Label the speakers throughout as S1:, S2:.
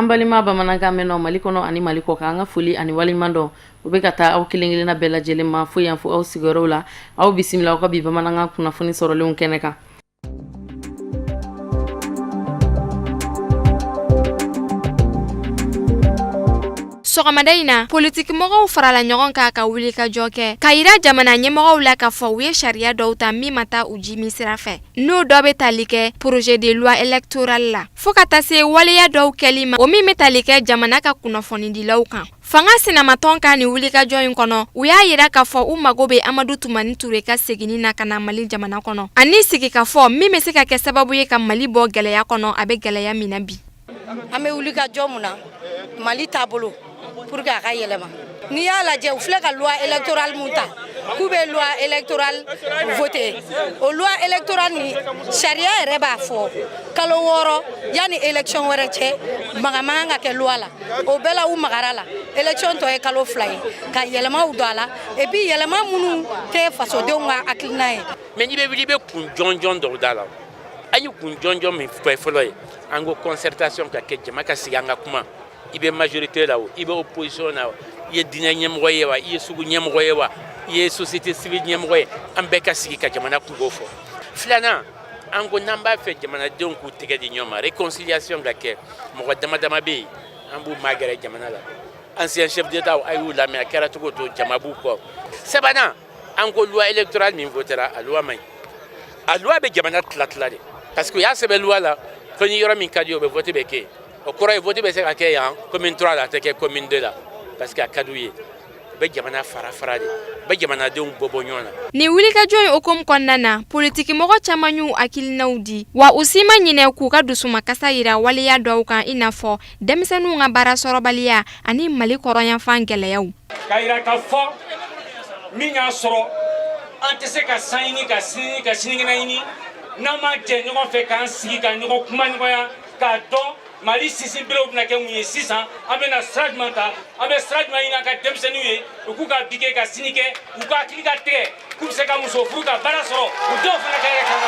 S1: An balima bamanankan mɛnnaw Mali kɔnɔ ani Mali kɔ kan, an ka foli ani waliɲuman dɔn u bɛ ka taa aw kelen-kelenna bɛɛ lajɛlen ma fo yan fo aw sigiyɔrɔw la. Aw bisimila aw ka bi bamanankan kunnafoni sɔrɔlenw kɛnɛ kan.
S2: Sɔgɔmada in na politikimɔgɔw farala ɲɔgɔn kan ka wuli ka jɔ kɛ ka yira jamana ɲɛmɔgɔw la ka fɔ u ye sariya dɔw ta min ma taa u jimi sira fɛ n'o dɔ bɛ tali kɛ projet de loi électorale la fo ka taa se waleya dɔw kɛli ma o min bɛ tali kɛ jamana ka kunnafonidilaw kan. Fanga sinamatɔn ka ni wuli ka jɔ in kɔnɔ u y'a yira ka fɔ u mago bɛ Amadu Tumani Ture ka seginni na ka na Mali jamana kɔnɔ ani sigi ka fɔ min bɛ se ka kɛ sababu ye ka Mali bɔ gɛlɛya kɔnɔ a bɛ gɛlɛya min na bi.
S3: An bɛ wuli ka jɔ mun na Mali taabolo pour que a ka yɛlɛma. N'i y'a lajɛ u filɛ ka loi électorale mun ta k'u bɛ loi électorale voter o loi électorale ni sariya yɛrɛ b'a fɔ kalo 6 yanni élection wɛrɛ cɛ magaman ka kɛ loi la o bɛɛ la u magara la élection tɔ ye kalo 2 ye ka yɛlɛmaw don a la et puis yɛlɛma minnu tɛ fasodenw ka hakilina ye.
S4: Mais n'i bɛ wuli i bɛ kun jɔnjɔn dɔw da la an ye kun jɔnjɔn min fɔ fɔlɔ ye an ko concertation ka kɛ jama ka sigi an ka kuma i bɛ majorité la o i bɛ opposition na o i ye diinɛ ɲɛmɔgɔ ye wa i ye sugu ɲɛmɔgɔ ye wa i ye société civile ɲɛmɔgɔ ye an bɛɛ ka sigi ka jamana kungo fɔ. Filanan an ko n'an b'a fɛ jamanadenw k'u tɛgɛ di ɲɔgɔn ma réconciliation ka kɛ mɔgɔ dama dama bɛ yen an b'u magɛrɛ jamana la ancien chef d'état a y'u lamɛn a kɛra cogo to jama b'u kɔ. Sabanan an ko loi électorale min votera a loi man ɲi a loi bɛ jamana tila tila de parce que u y'a sɛbɛn loi la fo ni yɔrɔ min ka di o bɛ vote bɛ kɛ o kɔrɔ ye vote bɛ se ka kɛ yan commune 3 la a tɛ kɛ commune 2 la parce que a ka d'u ye u bɛ jamana fara fara de u bɛ jamanadenw bɔ ɲɔgɔn na.
S2: Ni wuli ka jɔ in hukumu kɔnɔna na politikimɔgɔ caman y'u hakilinaw di wa u si ma ɲinɛ k'u ka dusumakasa yira waleya dɔw kan i n'a fɔ denmisɛnninw ka baara sɔrɔbaliya ani Mali kɔrɔyanfan gɛlɛyaw.
S5: Ka yira ka fɔ min y'a sɔrɔ an tɛ se ka san ɲini ka sinikɛnɛ ɲini n'an ma jɛ ɲɔgɔn fɛ k'an sigi ka ɲɔgɔn kuma ɲɔgɔnya k'a dɔn Mali sinsinberew bɛna kɛ mun ye sisan an bɛna sira jumɛn ta an bɛ sira jumɛn ɲini an ka denmisɛnninw ye u k'u ka bi kɛ ka sini kɛ u ka hakili ka tigɛ k'u bɛ se ka muso furu ka baara sɔrɔ u denw fana ka yɛrɛ kan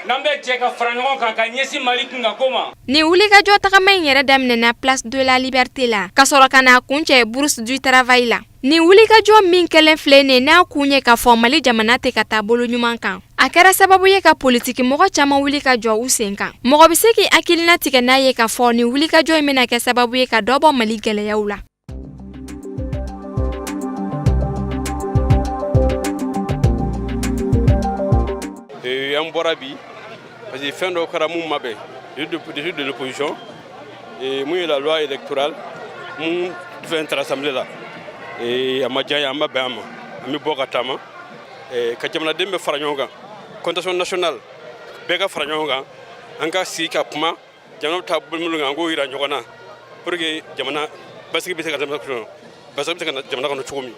S5: n'an bɛ jɛ ka fara ɲɔgɔn kan ka ɲɛsin Mali kunkanko ma.
S2: Ni wuli ka jɔ tagama in yɛrɛ daminɛna Place de la Liberté la ka sɔrɔ ka na kuncɛ Bourse du Travail la. Ni wuli ka jɔ min kɛlen filɛ nin n'a kun ye ka fɔ Mali jamana tɛ ka taa bolo ɲuman kan. A kɛra sababu ye ka politikimɔgɔ caman wuli ka jɔ u sen kan. Mɔgɔ bɛ se k'i hakilina tigɛ n'a ye ka fɔ ni wuli ka jɔ in bɛna kɛ sababu ye ka dɔ bɔ Mali gɛlɛyaw la.
S6: An bɔra bi parce que fɛn dɔ kɛra mun ma bɛn de l'opposition mun ye la loi électorale mun fɛn taara assemblée la a ma diya an ye an ma bɛn a ma an bɛ bɔ ka taama ka jamanaden bɛ fara ɲɔgɔn kan constitution nationale bɛɛ ka fara ɲɔgɔn kan an ka sigi ka kuma jamana bɛ taa bolo kan an k'o yira ɲɔgɔn na pour que jamana basigi bɛ se ka jamana kɔnɔ cogo min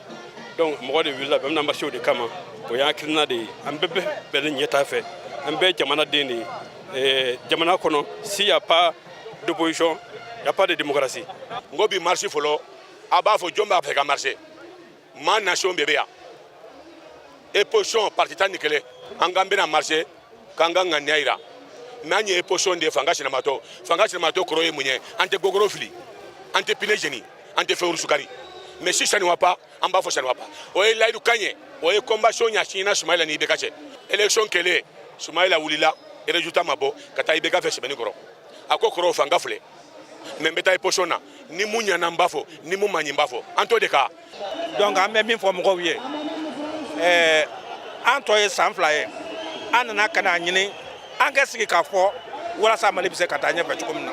S6: donc mɔgɔ de wulila bɛɛ bɛna marché o de kama o y'an hakilina de ye an bɛɛ bɛ nin ɲɛtaa fɛ an bɛɛ jamanaden de ye jamana kɔnɔ s'il y a pas d'opposition il y a pas de démocratie.
S7: N ko bi marché fɔlɔ a b'a fɔ jɔn b'a fɛ ka marché ma nation bɛɛ bɛ yan opposition parti tan ni kelen an k'an bɛna marché k'an ka ŋaniya yira mais an ye opposition de ye fanga sinamatɔ kɔrɔ ye mun ye an tɛ gogoro fili an tɛ pine jeni an tɛ fɛn sukari mais si ça ne va pas an b'a fɔ ça ne va pas o ye layidu kan ye o ye convention ɲɛsiɲɛna Sumayila ni IBK cɛ élection kɛlen Sumayila wulila résultat ma bɔ ka taa IBK fɛ sɛbɛnni kɔrɔ a ko kɔrɔ fanga filɛ mais n bɛ taa opposition na ni mun ɲɛna n b'a fɔ ni mun ma ɲɛ n b'a fɔ an t'o de kan.
S8: Donc an bɛ min fɔ mɔgɔw ye an tɔ ye san 2 ye an nana ka n'a ɲini an ka sigi k'a fɔ walasa Mali bɛ se ka taa ɲɛfɛ cogo min na.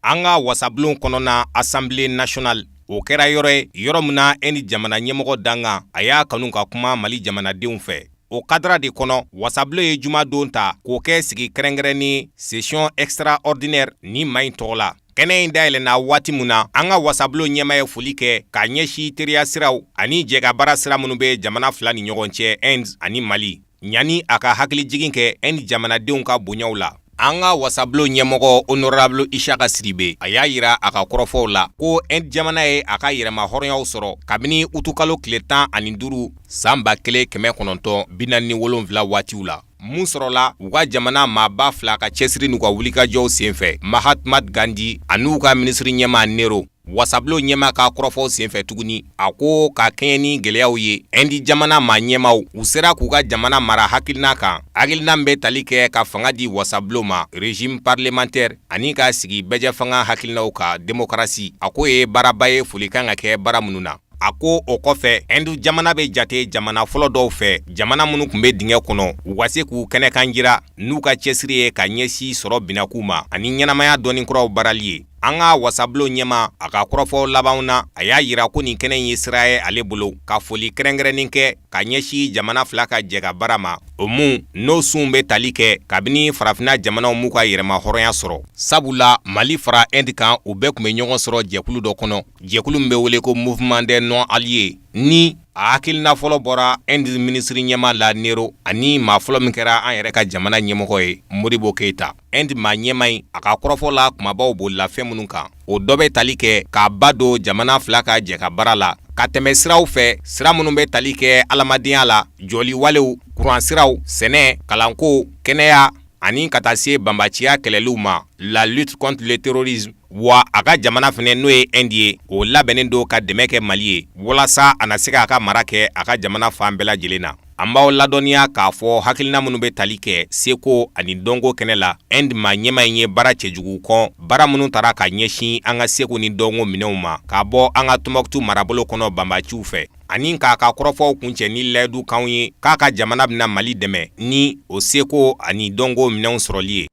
S9: An ka wasabulon kɔnɔna Assemblée nationale o kɛra yɔrɔ min na ni jamana ɲɛmɔgɔ danga a y'a kanu ka kuma Mali jamanadenw fɛ. O kadra de kɔnɔ wasabulon ye juma don ta k'o kɛ sigi kɛrɛnkɛrɛnni session extraordinaire ni ma in tɔgɔ la. Kɛnɛ in dayɛlɛnna waati mun na an ka wasabulon ɲɛma ye foli kɛ ka ɲɛsi teriya siraw ani jɛgabara sira minnu bɛ jamana fila ni ɲɔgɔn cɛ Inde ani Mali ɲani a ka hakili jigin kɛ ni jamanadenw ka bonyaw la. an ka wasabulon ɲɛmɔgɔ honorable Ishaka Sidibe a y'a yira a ka kɔrɔfɔw la ko jamana ye a ka yɛrɛma hɔrɔnyaw sɔrɔ kabini utukalo tile 15 san 1947 waatiw la. Mun sɔrɔla u ka jamana maaba 2 ka cɛsiri n'u ka wulikajɔw senfɛ Mahatma Gandhi an'u ka minisiri ɲɛma Nehru. Wasabulon ɲɛma ka kɔrɔfɔw senfɛ tuguni a ko ka kɛɲɛ ni gɛlɛyaw ye Indi jamana ma ɲɛmaw u sera k'u ka jamana mara hakilina kan. Hakilina bɛ tali kɛ ka fanga di wasabulon ma régime parlementaire ani ka sigi bɛjɛ fanga hakilinaw ka démocratie. A ko ye baaraba ye foli kan ka kɛ baara minnu na. A ko o kɔfɛ Indi jamana bɛ jate jamana fɔlɔ dɔw fɛ jamana minnu tun bɛ dingɛ kɔnɔ u ka se k'u kɛnɛkan jira n'u ka cɛsiri ye ka ɲɛsi sɔrɔ binaku ma ani ɲɛnamaya dɔɔni kuraw barali ye. An ka wasabulon ɲɛma a ka kɔrɔfɔ labanw na a y'a yira ko nin kɛnɛ ye sira ye ale bolo ka foli kɛrɛnkɛrɛnnin kɛ ka ɲɛsi jamana 2 ka jɛ ka baara ma. O mun n'o sun bɛ tali kɛ kabini farafina jamanaw m'u ka yɛrɛma hɔrɔnya sɔrɔ. Sabula Mali fara Inde kan u bɛɛ tun bɛ ɲɔgɔn sɔrɔ jɛkulu dɔ kɔnɔ. Jɛkulu min bɛ wele ko Mouvement des non alliés ni a hakilina fɔlɔ bɔra Inde minisiri ɲɛma la Nehru ani maa fɔlɔ min kɛra an yɛrɛ ka jamana ɲɛmɔgɔ ye Modibo Keita. Inde maa ɲɛma in a ka kɔrɔfɔ la kumabaw bolila fɛn minnu kan o dɔ bɛ tali kɛ k'a ba don jamana 2 ka jɛ ka baara la ka tɛmɛ siraw fɛ sira minnu bɛ tali kɛ adamadenya la jɔliwalew kuransiraw sɛnɛ kalanko kɛnɛya ani ka taa se banbaciya kɛlɛliw ma la lutte contre le terrorisme. Wa a ka jamana fɛnɛ n'o ye Inde ye o labɛnnen don ka dɛmɛ kɛ Mali ye walasa a na se k'a ka mara kɛ a ka jamana fan bɛɛ lajɛlen na. An b'aw ladɔnniya k'a fɔ hakilina minnu bɛ tali kɛ seko ani dɔnko kɛnɛ la Inde maa ɲɛma in ye baara cɛjugu kɔn baara minnu tara ka ɲɛsin an ka seko ni dɔnko minɛnw ma k'a bɔ an ka Tombouctou marabolo kɔnɔ banbaciw fɛ ani k'a ka kɔrɔfɔw kuncɛ ni layidu kanw ye k'a ka jamana bɛna Mali dɛmɛ ni o seko ani dɔnko minɛnw sɔrɔli ye.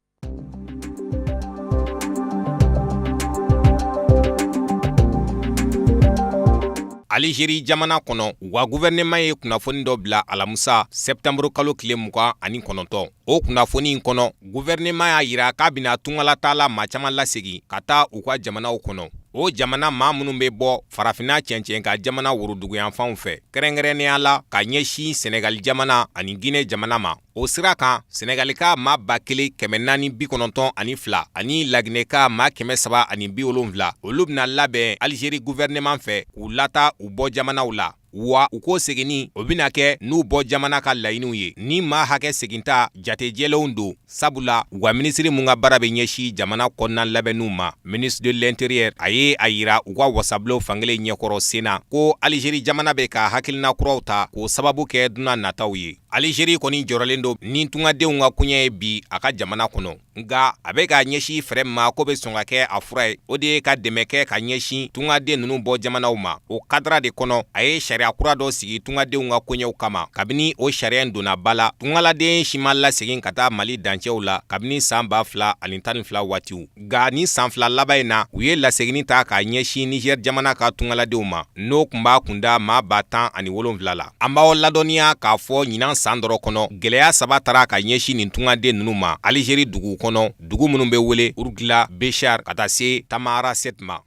S9: Algérie jamana kɔnɔ wa gouvernement ye kunnafoni dɔ bila alamusa septembre kalo tile 29. O kunnafoni in kɔnɔ gouvernement y'a yira k'a bɛna tungalatala maa caman lasegi ka taa u ka jamanaw kɔnɔ. O jamana maa minnu bɛ bɔ farafina cɛncɛn ka jamana woroduguyanfanw fɛ kɛrɛnkɛrɛnnenya la ka ɲɛsin Senegal jamana ani Guinée jamana ma. O sira kan Senegal ka maa 1492 ani Laginɛ ka maa 370 olu bɛna labɛn Algérie gouvernement fɛ k'u lata u bɔ jamanaw la. Wa u ko seginni o bɛna kɛ n'u bɔ jamana ka laɲiniw ye ni maa hakɛ seginta jatejɛlenw don sabula u ka minisiri mun ka baara bɛ ɲɛsin jamana kɔnɔna labɛnniw ma ministre de l'intérieur a ye a yira u ka wasabulon fankelen ɲɛkɔrɔ sen na ko Algérie jamana bɛ ka hakilina kuraw ta k'o sababu kɛ dunan nataw ye. Algérie kɔni jɔrɔlen don ni tungadenw ka kuɲɛ ye bi a ka jamana kɔnɔ nka a bɛ ka ɲɛsin fɛrɛ ma ko bɛ sɔn ka kɛ a fura ye o de ye ka dɛmɛ kɛ ka ɲɛsin tungaden ninnu bɔ jamanaw ma. O kadira de kɔnɔ a ye sariya kura dɔ sigi tungadenw ka koɲɛw kama kabini o sariya in donna ba la tungaladen si ma lasegin ka taa Mali dancɛw la kabini san 2012 waatiw nka ni san 2 laban in na u ye lasegini ta ka ɲɛsin Niger jamana ka tungaladenw ma n'o kun b'a kunda maa 1017 la. An b'aw ladɔnniya k'a fɔ ɲinan san dɔrɔ kɔnɔ gɛlɛya 3 tara ka ɲɛsin nin tungaden ninnu ma Algérie dugu kɔnɔ dugu minnu bɛ wele Urgila, Béchar ka taa se Tamanrasset ma.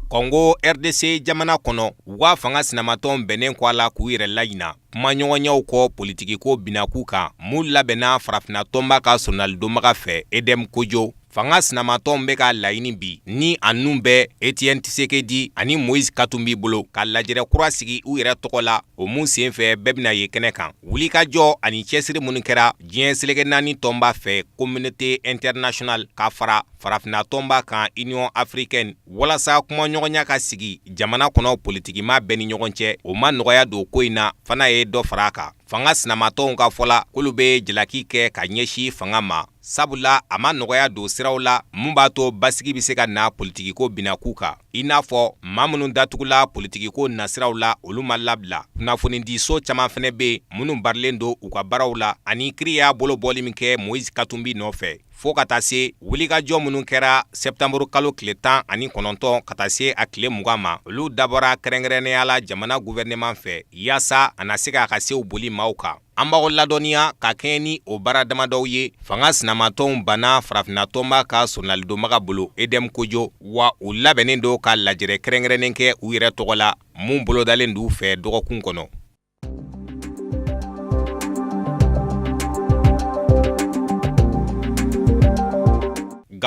S9: Congo RDC jamana kɔnɔ u ka fanga sinamatɔn bɛnnen kɔ a la k'u yɛrɛ laɲina kuma ɲɔgɔnyaw kɔ politiki ko binaku kan mun labɛnna farafina tɔnba ka sonalidonbaga fɛ Edem Kojo. Fanga sinamatɔnw bɛ ka laɲini bi ni a nun bɛ Etienne Tshisekedi ani Moïse Katumbi bolo ka lajɛrɛ kura sigi u yɛrɛ tɔgɔ la o mun senfɛ bɛɛ bɛna ye kɛnɛ kan. Wulikajɔ ani cɛsiri minnu kɛra diɲɛ seleke 4 tɔnba fɛ communauté internationale ka fara farafina tɔnba kan Union africaine walasa kuma ɲɔgɔnya ka sigi jamana kɔnɔ politikima bɛɛ ni ɲɔgɔn cɛ o ma nɔgɔya don ko in na fana ye dɔ fara a kan. Fanga sinamatɔnw ka fɔla k'olu bɛ jalaki kɛ ka ɲɛsin fanga ma sabula a ma nɔgɔya don siraw la mun b'a to basigi bɛ se ka na politikiko binaku kan i n'a fɔ maa minnu datugula politikiko nasiraw la olu ma labila. Kunnafonidiso caman fana bɛ minnu barilen don u ka baaraw la ani kiiri y'a bolo bɔli min kɛ Moïse Katumbi nɔfɛ fo ka taa se wulikajɔ minnu kɛra septembre kalo tile 19 ka taa se a tile 20 ma olu dabɔra kɛrɛnkɛrɛnnenya la jamana gouvernement fɛ yaasa a na se k'a ka sew boli maaw kan. An b'aw ladɔnniya ka kɛɲɛ ni o baara damadɔw ye fanga sinamatɔnw banna farafina tɔnba ka sonalidonbaga bolo Edem Kojo wa u labɛnnen don ka lajɛrɛ kɛrɛnkɛrɛnnen kɛ u yɛrɛ tɔgɔ la mun bolodalen d'u fɛ dɔgɔkun kɔnɔ.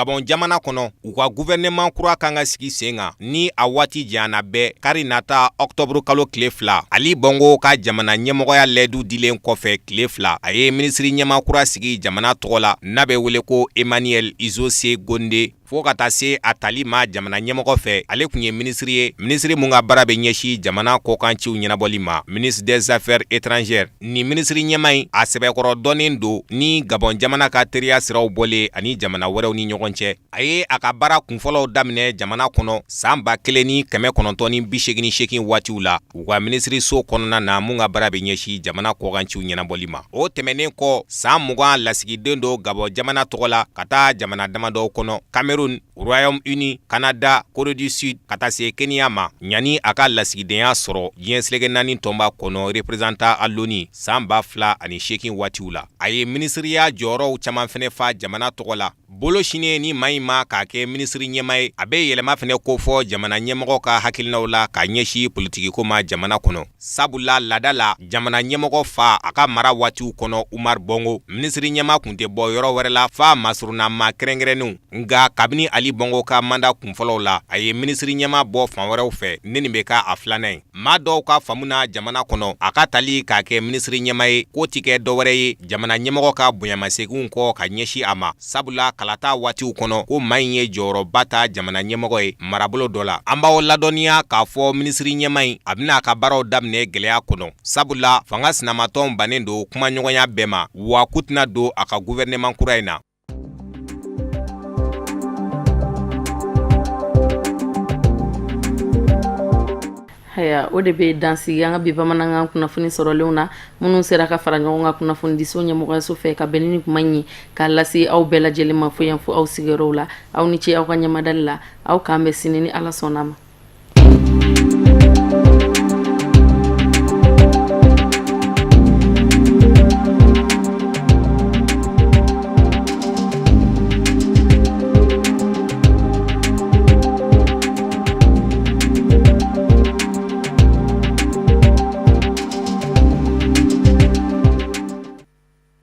S9: Gabon jamana kono u ka gouvernement kura kan ka sigi senga ni a waati jana bɛɛ kari nata octobre kalo tile 2 Ali Bongo ka jamana ɲɛmɔgɔya lɛdu dilen kɔfɛ tile 2 a ye ministri ɲɛma kura sigi jamana tɔgɔ la n'a bɛ wele ko Emmanuel Izose Gonde fo ka taa se a tali ma jamana ɲɛmɔgɔ fɛ ale kun ye ministri ye ministri mun ka baara bɛ ɲɛsi jamana kɔkanciw ɲɛnabɔli ma ministre des affaires étrangères ni ministri ɲɛma in a sɛbɛkɔrɔ dɔnnen do ni Gabon jamana ka teriya siraw bɔle ani jamana wɛrɛw ni ɲɔgɔn cɛ a ye a ka baara kunfɔlɔw daminɛ jamana kɔnɔ san 1988 waatiw la u ka ministri so kɔnɔna na mun ka baara bɛ ɲɛsi jamana kɔkanciw ɲɛnabɔli ma o tɛmɛnen kɔ san 20 lasigiden do Gabon jamana tɔgɔ la ka taa jamana damadɔw kɔnɔ Cameroun, Royaume-Uni, Canada, Corée du Sud, ka taa se Kenya ma ɲani a ka lasigidenya sɔrɔ diɲɛselege 4 tɔnba kɔnɔ représentant à l'ONU san 2008 waatiw la a ye ministriya jɔyɔrɔw caman fɛnɛ fa jamana tɔgɔ la bolo sini ni maa ma k'a kɛ ministri ɲɛma ye a bɛ yɛlɛma fɛnɛ ko fɔ jamana ɲɛmɔgɔ ka hakilinaw la ka ɲɛsi politikiko ma jamana kɔnɔ sabula lada la jamana ɲɛmɔgɔ fa a ka mara waatiw kɔnɔ Umar Bongo ministri ɲɛma kun tɛ bɔ yɔrɔ wɛrɛ la fa masurunama kɛrɛnkɛrɛnnenw nga kabini Ali Bongo ka manda kunfɔlɔw la a ye ministri ɲɛma bɔ fan wɛrɛw fɛ ne nin bɛ ka a filanan ye maa dɔw ka faamuna jamana kɔnɔ a ka tali k'a kɛ ministri ɲɛma ye ko ti kɛ dɔwɛrɛ ye jamana ɲɛmɔgɔ ka bonyamasegin kɔ ka ɲɛsi a ma sabula kalata waatiw kɔnɔ ko maa in ye jɔyɔrɔba ta jamana ɲɛmɔgɔ ye marabolo dɔ la an b'aw ladɔnniya k'a fɔ ministri ɲɛma in a bɛna a ka baaraw daminɛ gɛlɛya kɔnɔ sabula fanga sinamatɔn bannen do kumaɲɔgɔnya bɛɛ ma wa ku tɛna don a ka gouvernement kura in na.
S1: Haya o de be dansigi an ka bi bamanankan kunnafoni sɔrɔlenw na minnu sera ka fara ɲɔgɔn kan kunnafoni diso ɲɛmɔgɔyaso fɛ ka bɛn ni kuma ɲi k'a lase aw bɛɛ lajɛlen ma fo yan fo aw sigiyɔrɔw la aw ni ce aw ka ɲɛmadali la aw k'an bɛ sini ni Ala sɔnna ma.